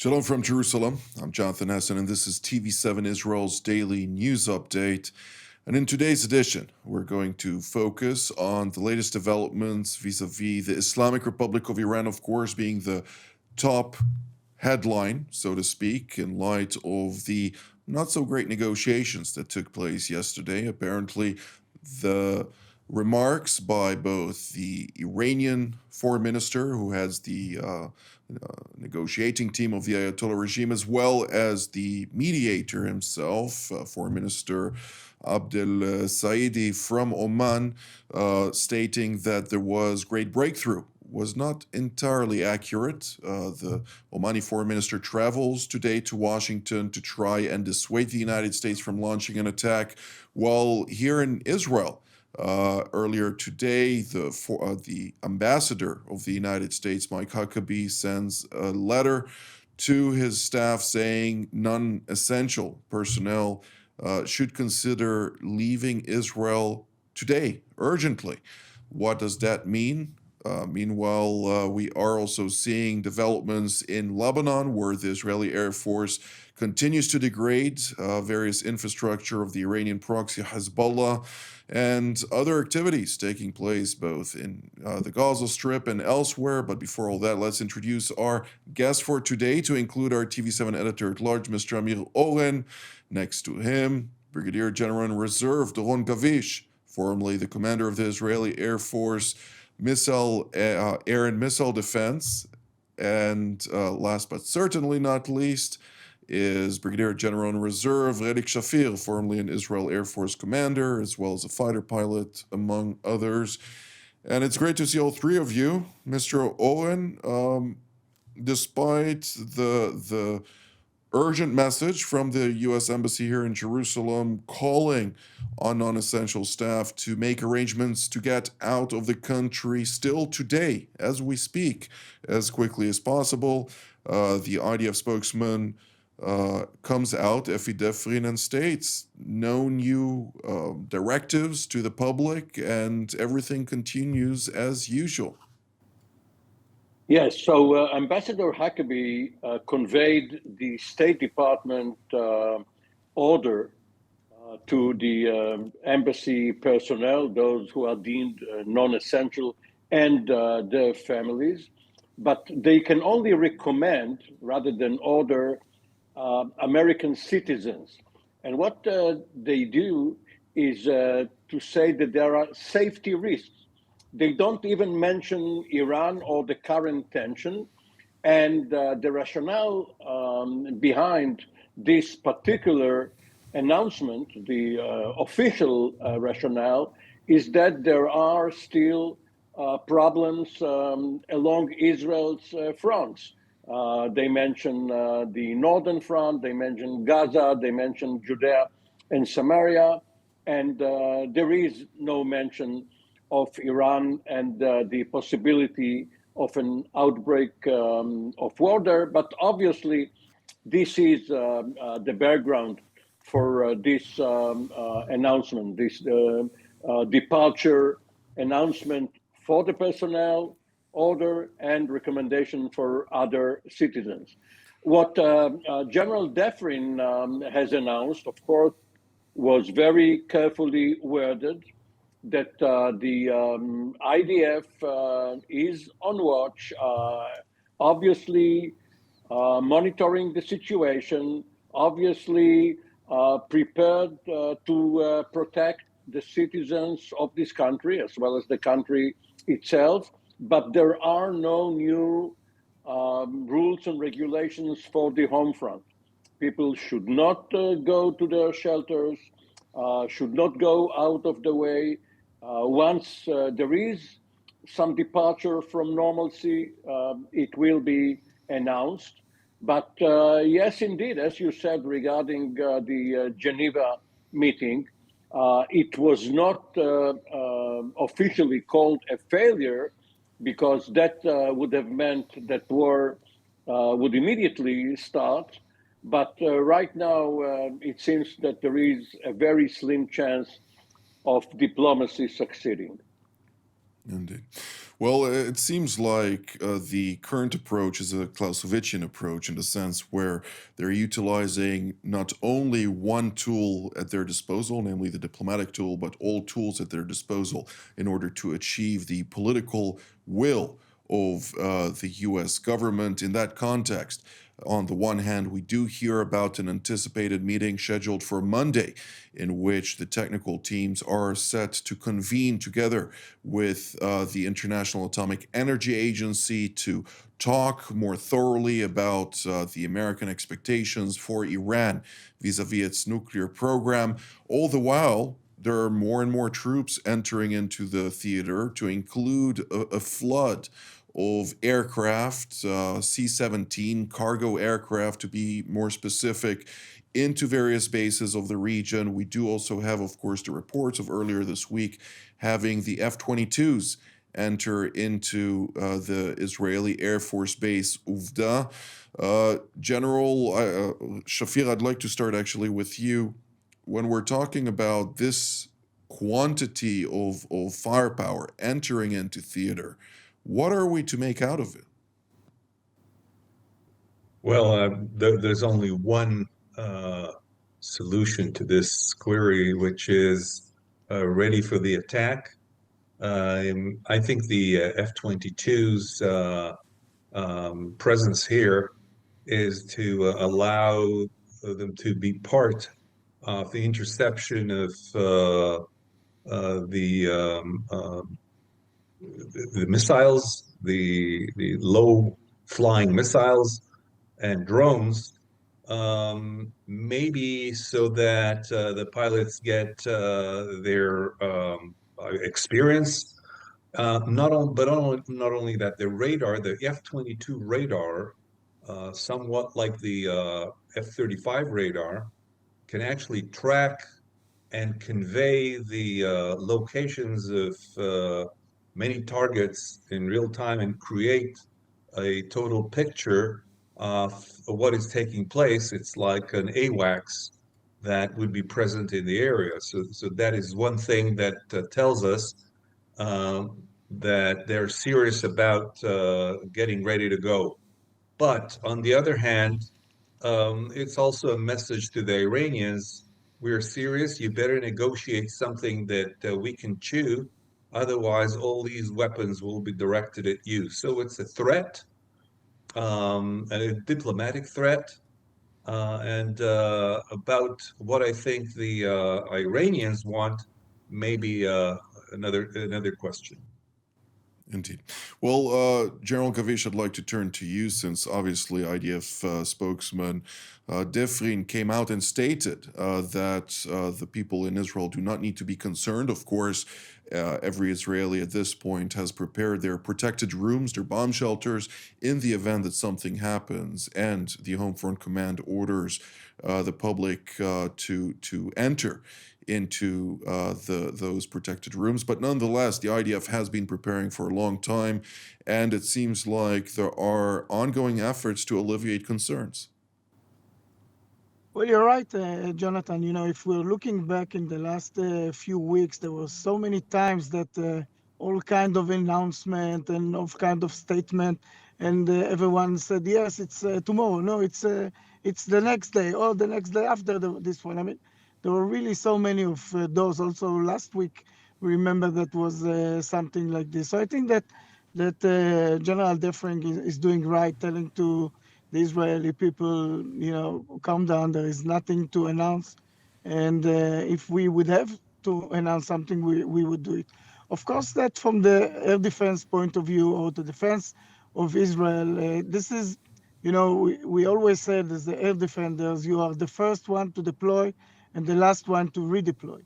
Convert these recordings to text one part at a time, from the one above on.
Shalom from Jerusalem. I'm Jonathan Hessen, and this is TV7 Israel's daily news update. And in today's edition, we're going to focus on the latest developments vis-a-vis the Islamic Republic of Iran, of course, being the top headline, so to speak, in light of the not-so-great negotiations that took place yesterday. Apparently, the remarks by both the Iranian foreign minister, who has the negotiating team of the Ayatollah regime, as well as the mediator himself, Foreign Minister Abdel Saidi from Oman, stating that there was great breakthrough, was not entirely accurate. The Omani foreign minister travels today to Washington to try and dissuade the United States from launching an attack, while here in Israel, earlier today, the ambassador of the United States, Mike Huckabee, sends a letter to his staff saying non-essential personnel should consider leaving Israel today, urgently. What does that mean? Meanwhile, we are also seeing developments in Lebanon, where the Israeli Air Force continues to degrade various infrastructure of the Iranian proxy Hezbollah, and other activities taking place both in the Gaza Strip and elsewhere. But before all that, let's introduce our guest for today, to include our TV7 editor-at-large, Mr. Amir Oren. Next to him, Brigadier General in Reserve Doron Gavish, formerly the commander of the Israeli Air Force Air and Missile Defense. And last but certainly not least is Brigadier General in Reserve Relik Shafir, formerly an Israel Air Force commander, as well as a fighter pilot, among others. And it's great to see all three of you. Mr. Oren, despite the urgent message from the U.S. Embassy here in Jerusalem calling on non-essential staff to make arrangements to get out of the country still today, as we speak, as quickly as possible, the IDF spokesman comes out, Efi Defrin, and states no new directives to the public, and everything continues as usual. Yes, so Ambassador Huckabee conveyed the State Department order to the embassy personnel, those who are deemed non-essential, and their families. But they can only recommend, rather than order, American citizens. And what they do is to say that there are safety risks. They don't even mention Iran or the current tension. And the rationale behind this particular announcement, the official rationale, is that there are still problems along Israel's fronts. They mention the northern front, they mention Gaza, they mention Judea and Samaria, and there is no mention of Iran and the possibility of an outbreak of war there. But obviously, this is the background for this announcement, this departure announcement for the personnel, order, and recommendation for other citizens. What General Defrin has announced, of course, was very carefully worded, that the IDF is on watch, obviously monitoring the situation, obviously prepared to protect the citizens of this country as well as the country itself. But there are no new rules and regulations for the home front. People should not go to their shelters, should not go out of the way. Once there is some departure from normalcy, it will be announced. But yes, indeed, as you said regarding the Geneva meeting, it was not officially called a failure, because that would have meant that war would immediately start. But right now, it seems that there is a very slim chance of diplomacy succeeding. Indeed. Well, it seems like the current approach is a Clausewitzian approach in the sense where they're utilizing not only one tool at their disposal, namely the diplomatic tool, but all tools at their disposal in order to achieve the political will of the US government. In that context, on the one hand, we do hear about an anticipated meeting scheduled for Monday, in which the technical teams are set to convene together with the International Atomic Energy Agency to talk more thoroughly about the American expectations for Iran vis a vis its nuclear program. All the while, there are more and more troops entering into the theater, to include a flood of aircraft, C 17 cargo aircraft to be more specific, into various bases of the region. We do also have, of course, the reports of earlier this week having the F 22s enter into the Israeli Air Force base, Uvda. General Shafir, I'd like to start actually with you. When we're talking about this quantity of firepower entering into theater, what are we to make out of it? Well, there's only one solution to this query, which is ready for the attack. I think the F-22's presence here is to allow them to be part of the interception of the missiles, the low flying missiles and drones, maybe so that the pilots get their experience. Not only that, the F-22 radar, somewhat like the F-35 radar, can actually track and convey the locations of many targets in real time and create a total picture of what is taking place. It's like an AWACS that would be present in the area. So that is one thing that tells us that they're serious about getting ready to go. But on the other hand, it's also a message to the Iranians: we're serious. You better negotiate something that we can chew. Otherwise, all these weapons will be directed at you. So it's a threat, a diplomatic threat. And about what I think the Iranians want, maybe another question. Indeed. Well, General Gavish, I'd like to turn to you since obviously IDF spokesman Defrin came out and stated that the people in Israel do not need to be concerned. Of course, every Israeli at this point has prepared their protected rooms, their bomb shelters, in the event that something happens and the Home Front Command orders the public to enter into those protected rooms. But nonetheless, the IDF has been preparing for a long time, and it seems like there are ongoing efforts to alleviate concerns. Well, you're right, Jonathan. If we're looking back in the last few weeks, there were so many times that all kind of announcement and all kind of statement, and everyone said, yes, it's tomorrow. No, it's the next day, or the next day after this one. I mean, there were really so many of those. Also, last week, remember that was something like this. So I think that General Defring is doing right, telling to the Israeli people, calm down. There is nothing to announce, and if we would have to announce something, we would do it. Of course, that from the air defense point of view or the defense of Israel, this is, we always said as the air defenders, you are the first one to deploy and the last one to redeploy,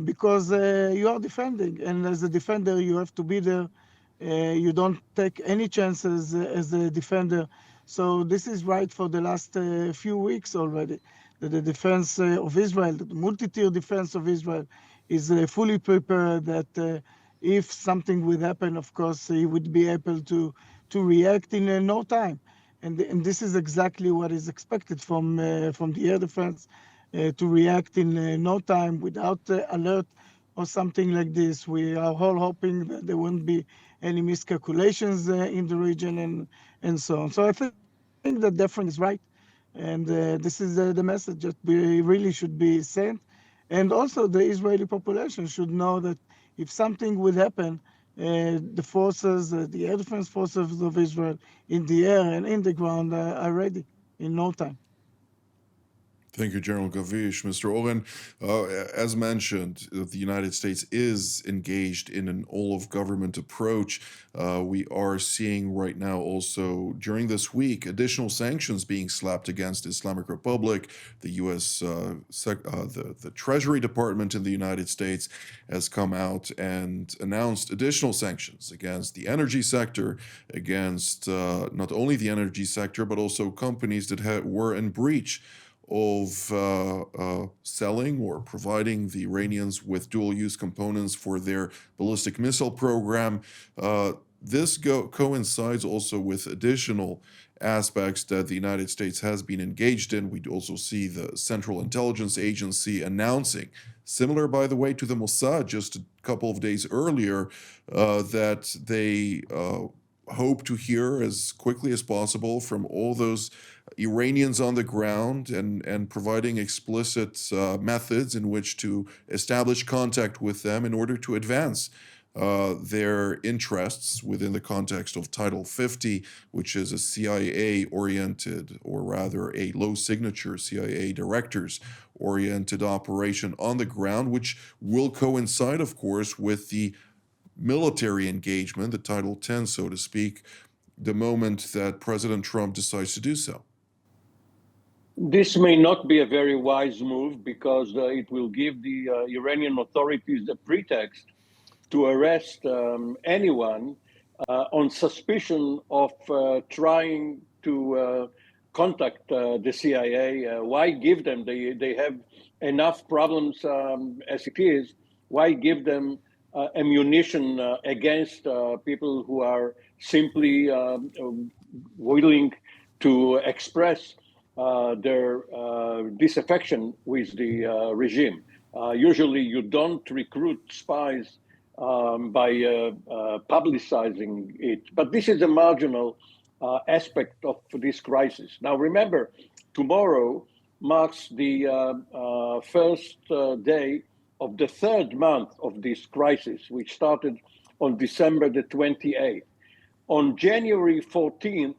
because you are defending, and as a defender, you have to be there. You don't take any chances as a defender. So this is right for the last few weeks already, that the defense of Israel, the multi-tier defense of Israel, is fully prepared, that if something would happen, of course, he would be able to react in no time. And this is exactly what is expected from the air defense, to react in no time without alert or something like this. We are all hoping that there won't be any miscalculations in the region, and so on. So I think that definitely is right. And this is the message that we really should be sent. And also the Israeli population should know that if something would happen, the forces, the air defense forces of Israel in the air and in the ground are ready in no time. Thank you, General Gavish. Mr. Oren, as mentioned, the United States is engaged in an all-of-government approach. We are seeing right now also, during this week, additional sanctions being slapped against Islamic Republic. The U.S., the Treasury Department in the United States has come out and announced additional sanctions against the energy sector, against not only the energy sector, but also companies that were in breach of selling or providing the Iranians with dual-use components for their ballistic missile program. This coincides also with additional aspects that the United States has been engaged in. We also see the Central Intelligence Agency announcing, similar, by the way, to the Mossad just a couple of days earlier, that they hope to hear as quickly as possible from all those Iranians on the ground and providing explicit methods in which to establish contact with them in order to advance their interests within the context of Title 50, which is a CIA-oriented, or rather a low-signature CIA directors-oriented operation on the ground, which will coincide, of course, with the military engagement, the Title 10, so to speak, the moment that President Trump decides to do so. This may not be a very wise move because it will give the Iranian authorities a pretext to arrest anyone on suspicion of trying to contact the CIA. Why give them? They have enough problems as it is. Why give them ammunition against people who are simply willing to express their disaffection with the regime? Usually you don't recruit spies by publicizing it. But this is a marginal aspect of this crisis. Now, remember, tomorrow marks the first day of the third month of this crisis, which started on December the 28th. On January 14th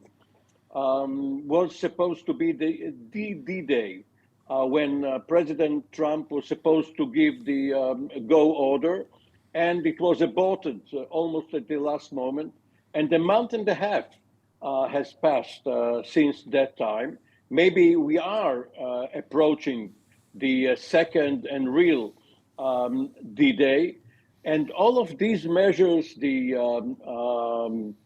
was supposed to be the D-Day, when President Trump was supposed to give the go order, and it was aborted almost at the last moment. And a month and a half has passed since that time. Maybe we are approaching the second and real D-Day. And all of these measures, the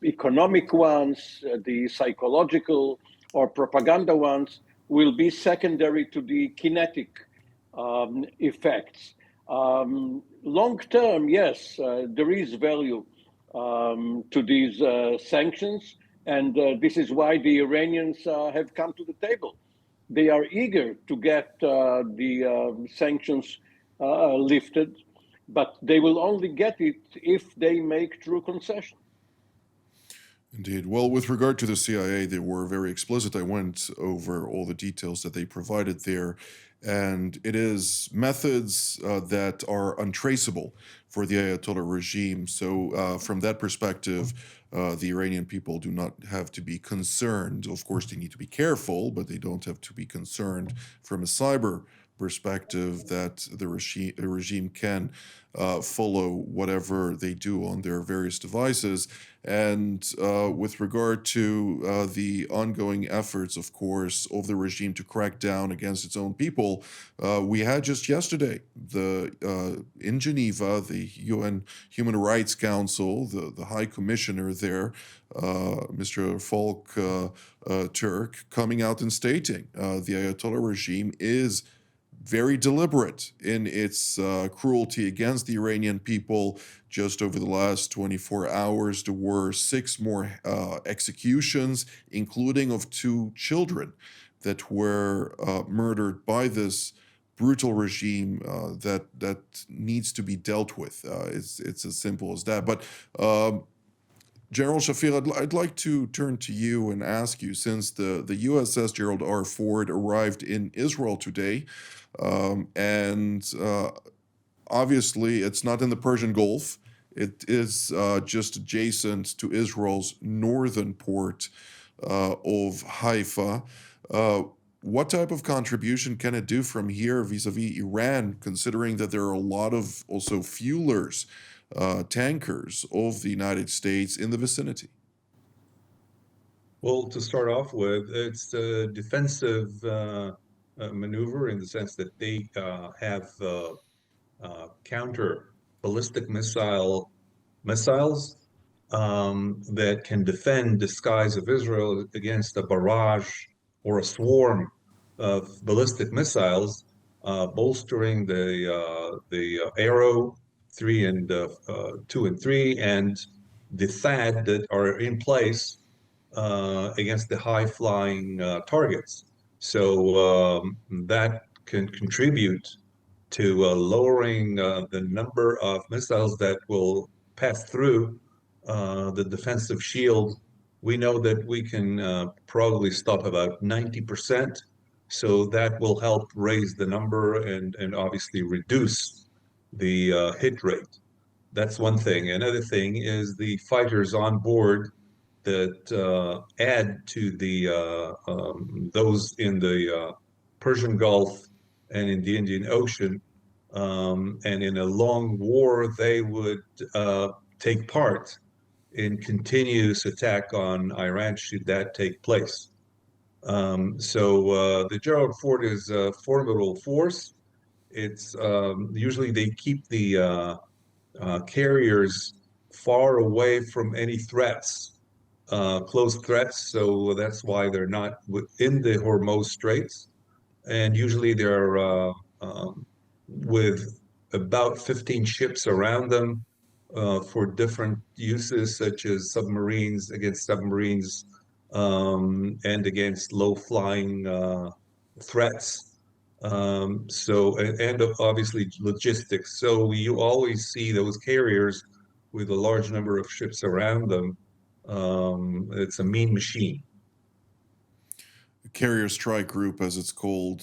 economic ones, the psychological or propaganda ones, will be secondary to the kinetic effects. Long term, yes, there is value to these sanctions, and this is why the Iranians have come to the table. They are eager to get the sanctions lifted, but they will only get it if they make true concessions. Indeed. Well, with regard to the CIA, they were very explicit. I went over all the details that they provided there, and it is methods that are untraceable for the Ayatollah regime. So, from that perspective, the Iranian people do not have to be concerned. Of course, they need to be careful, but they don't have to be concerned from a cyber perspective that the regime can follow whatever they do on their various devices. And with regard to the ongoing efforts, of course, of the regime to crack down against its own people, we had just yesterday in Geneva, the UN Human Rights Council, the High Commissioner there, Mr. Falk Turk, coming out and stating the Ayatollah regime is very deliberate in its cruelty against the Iranian people. Just over the last 24 hours, there were 6 more executions, including of 2 children that were murdered by this brutal regime that needs to be dealt with. It's as simple as that. But General Shafir, I'd like to turn to you and ask you, since the USS Gerald R. Ford arrived in Israel today, and obviously it's not in the Persian Gulf. It is just adjacent to Israel's northern port of Haifa. Uh, what type of contribution can it do from here vis-a-vis Iran, considering that there are a lot of also fuelers, tankers of the United States in the vicinity? Well, to start off with, it's a defensive maneuver in the sense that they have counter ballistic missiles that can defend the skies of Israel against a barrage or a swarm of ballistic missiles, bolstering the Arrow 2 and 3 and the THAAD that are in place against the high flying targets. So that can contribute to lowering the number of missiles that will pass through the defensive shield. We know that we can probably stop about 90%. So that will help raise the number and obviously reduce the hit rate. That's one thing. Another thing is the fighters on board that add to the those in the Persian Gulf and in the Indian Ocean. And in a long war, they would take part in continuous attack on Iran should that take place. So the Gerald Ford is a formidable force. It's usually they keep the carriers far away from any threats, close threats. So that's why they're not in the Hormuz Straits. And usually they're with about 15 ships around them for different uses, such as submarines against submarines and against low-flying threats. And obviously logistics. So you always see those carriers with a large number of ships around them. It's a mean machine. Carrier Strike Group, as it's called,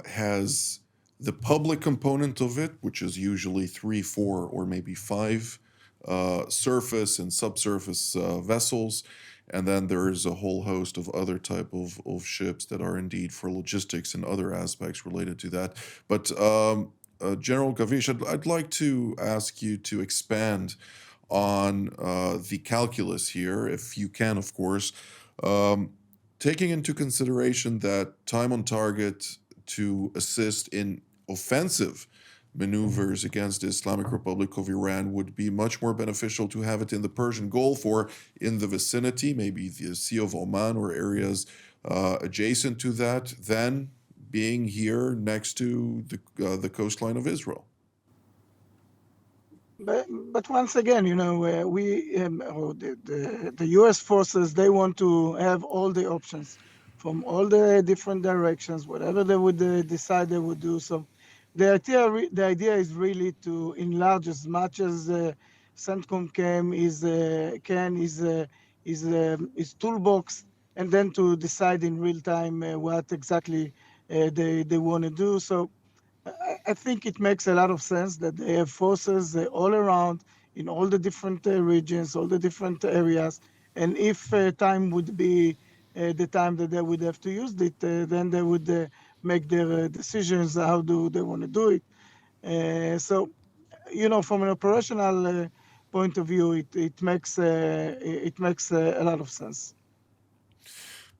has the public component of it, which is usually 3, 4, or maybe 5 surface and subsurface vessels. And then there's a whole host of other type of ships that are indeed for logistics and other aspects related to that. But General Gavish, I'd like to ask you to expand on the calculus here, if you can, of course. Taking into consideration that time on target to assist in offensive maneuvers against the Islamic Republic of Iran would be much more beneficial to have it in the Persian Gulf or in the vicinity, maybe the Sea of Oman or areas adjacent to that, than being here next to the coastline of Israel. But once again, the U.S. forces, they want to have all the options from all the different directions, whatever they would decide they would do. So the idea is really to enlarge as much as CENTCOM is toolbox, and then to decide in real time what exactly they want to do. So I think it makes a lot of sense that they have forces all around in all the different regions, all the different areas. And if time would be the time that they would have to use it, then they would make their decisions how do they want to do it. So, from an operational point of view, it makes a lot of sense.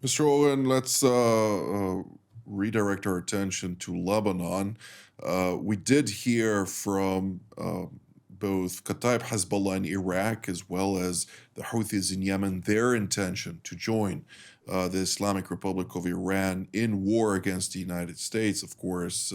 Mr. Owen, let's redirect our attention to Lebanon. We did hear from both Kataib Hezbollah in Iraq as well as the Houthis in Yemen their intention to join the Islamic Republic of Iran in war against the United States. Of course,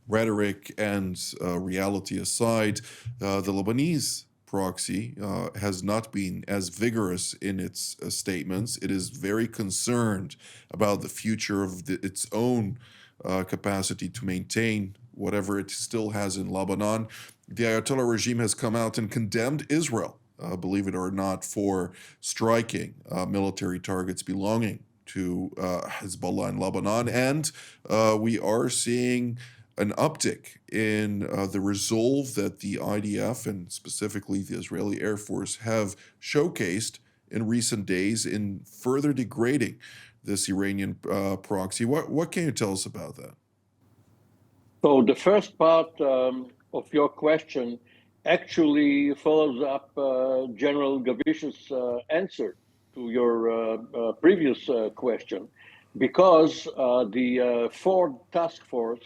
rhetoric and reality aside, the Lebanese proxy has not been as vigorous in its statements. It is very concerned about the future of its own capacity to maintain whatever it still has in Lebanon. The Ayatollah regime has come out and condemned Israel believe it or not, for striking military targets belonging to Hezbollah in Lebanon. And we are seeing an uptick in the resolve that the IDF and specifically the Israeli Air Force have showcased in recent days in further degrading this Iranian proxy. What can you tell us about that? So the first part of your question actually follows up General Gavish's answer to your previous question, because the Ford task force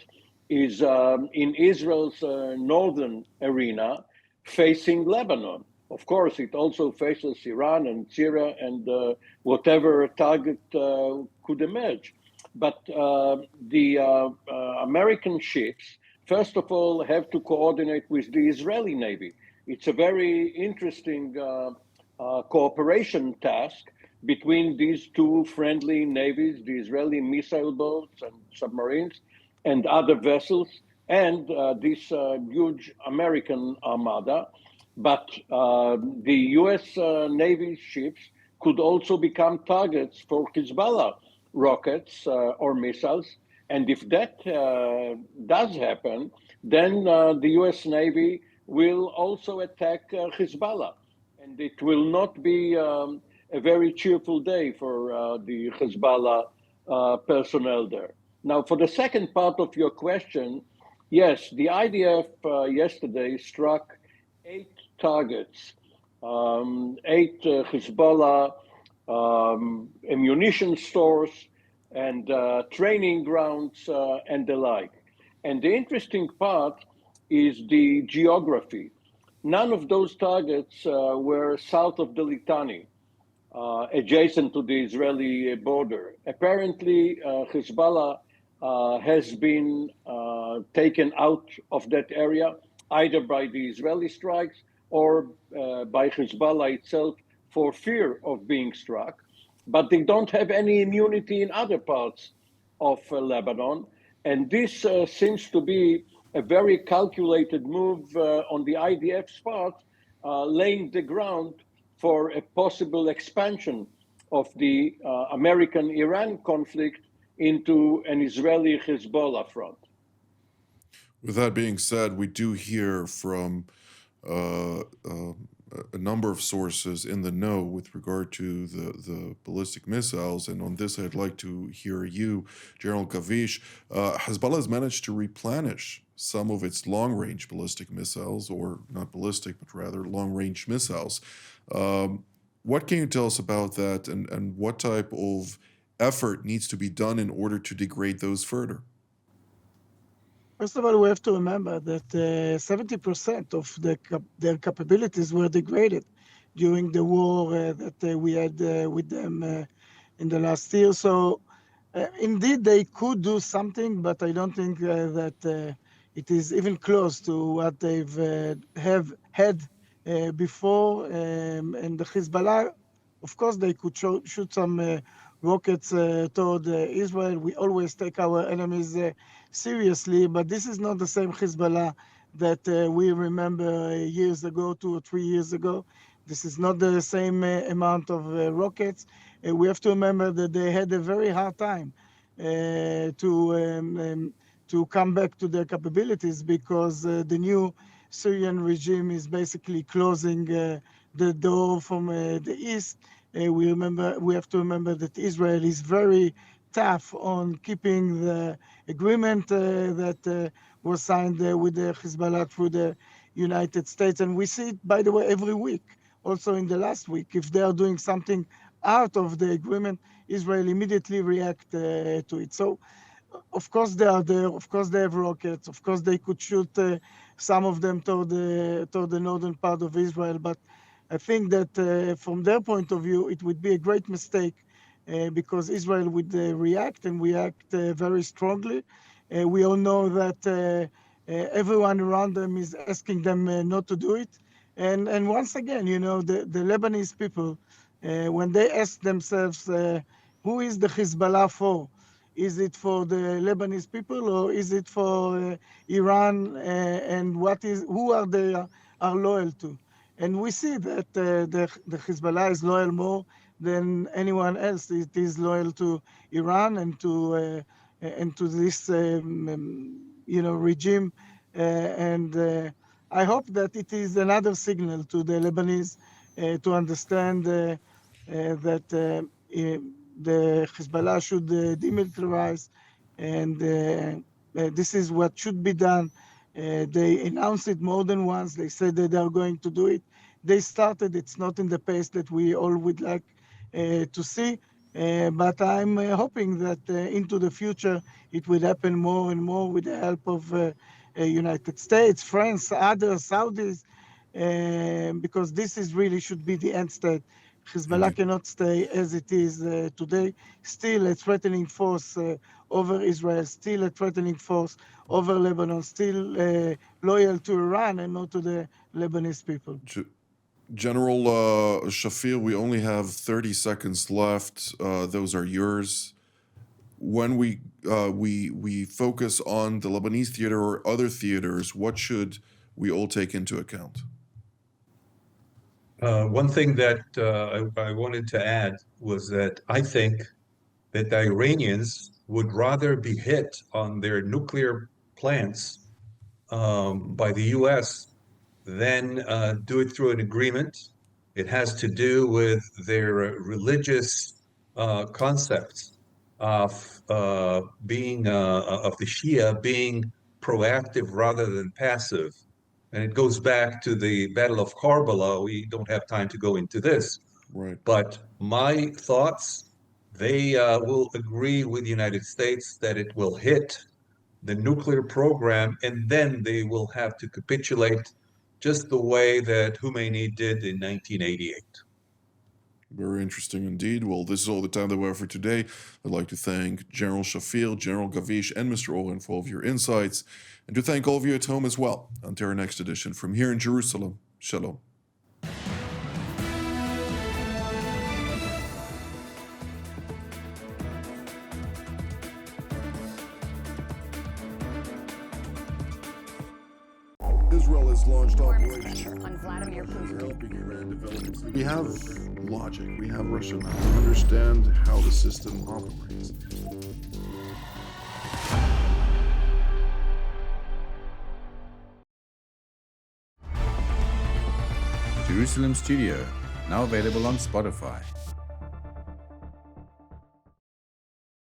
is in Israel's northern arena facing Lebanon. Of course, it also faces Iran and Syria and whatever target could emerge. But the American ships, first of all, have to coordinate with the Israeli Navy. It's a very interesting cooperation task between these two friendly navies, the Israeli missile boats and submarines and other vessels, and this huge American armada. But the US Navy ships could also become targets for Hezbollah rockets or missiles. And if that does happen, then the US Navy will also attack Hezbollah. And it will not be a very cheerful day for the Hezbollah personnel there. Now, for the second part of your question, yes, the IDF yesterday struck 8 targets, 8 Hezbollah ammunition stores and training grounds and the like. And the interesting part is the geography. None of those targets were south of the Litani, adjacent to the Israeli border. Apparently, Hezbollah has been taken out of that area, either by the Israeli strikes or by Hezbollah itself for fear of being struck. But they don't have any immunity in other parts of Lebanon. And this seems to be a very calculated move on the IDF's part, laying the ground for a possible expansion of the American-Iran conflict into an Israeli-Hezbollah front. With that being said, we do hear from a number of sources in the know with regard to the ballistic missiles. And on this, I'd like to hear you, General Gavish. Hezbollah has managed to replenish some of its long-range ballistic missiles, or not ballistic, but rather long-range missiles. What can you tell us about that, and what type of effort needs to be done in order to degrade those further? First of all, we have to remember that 70% of their capabilities were degraded during the war that we had with them in the last year. So indeed, they could do something, but I don't think that it is even close to what they've have had before. And the Hezbollah, of course, they could shoot some rockets toward Israel. We always take our enemies seriously, but this is not the same Hezbollah that we remember years ago, 2 or 3 years ago. This is not the same amount of rockets. We have to remember that they had a very hard time to come back to their capabilities, because the new Syrian regime is basically closing the door from the east. We have to remember that Israel is very tough on keeping the agreement that was signed with the Hezbollah through the United States. And we see it, by the way, every week. Also in the last week, if they are doing something out of the agreement, Israel immediately react to it. So, of course, they are there. Of course, they have rockets. Of course, they could shoot some of them toward the northern part of Israel. But I think that from their point of view, it would be a great mistake because Israel would react and react very strongly. We all know that everyone around them is asking them not to do it. And once again, you know, the Lebanese people, when they ask themselves, who is the Hezbollah for? Is it for the Lebanese people, or is it for Iran? And who are they are loyal to? And we see that the Hezbollah is loyal more than anyone else. It is loyal to Iran and to this regime. And I hope that it is another signal to the Lebanese to understand that the Hezbollah should demilitarize, and this is what should be done. They announced it more than once. They said that they are going to do it. They started. It's not in the pace that we all would like to see, but I'm hoping that into the future it will happen more and more with the help of United States, France, others, Saudis, because this is really should be the end state. Hezbollah Indeed. cannot stay as it is today, still a threatening force over Israel, still a threatening force over Lebanon, still loyal to Iran and not to the Lebanese people. General Shafir, we only have 30 seconds left. Those are yours. When we focus on the Lebanese theater or other theaters, what should we all take into account? One thing that I wanted to add was that I think that the Iranians would rather be hit on their nuclear plants by the US than do it through an agreement. It has to do with their religious concepts of being of the Shia being proactive rather than passive. And it goes back to the Battle of Karbala. We don't have time to go into this, Right. but my thoughts, they will agree with the United States that it will hit the nuclear program, and then they will have to capitulate just the way that Khomeini did in 1988. Very interesting indeed. Well, this is all the time that we have for today. I'd like to thank General Shafir, General Gavish, and Mr. Oren for all of your insights, and to thank all of you at home as well. Until our next edition from here in Jerusalem, Shalom. Israel has launched operations on Vladimir Putin. helping Iran develop. We have logic, we have rationale, we understand how the system operates. Jerusalem Studio, now available on Spotify.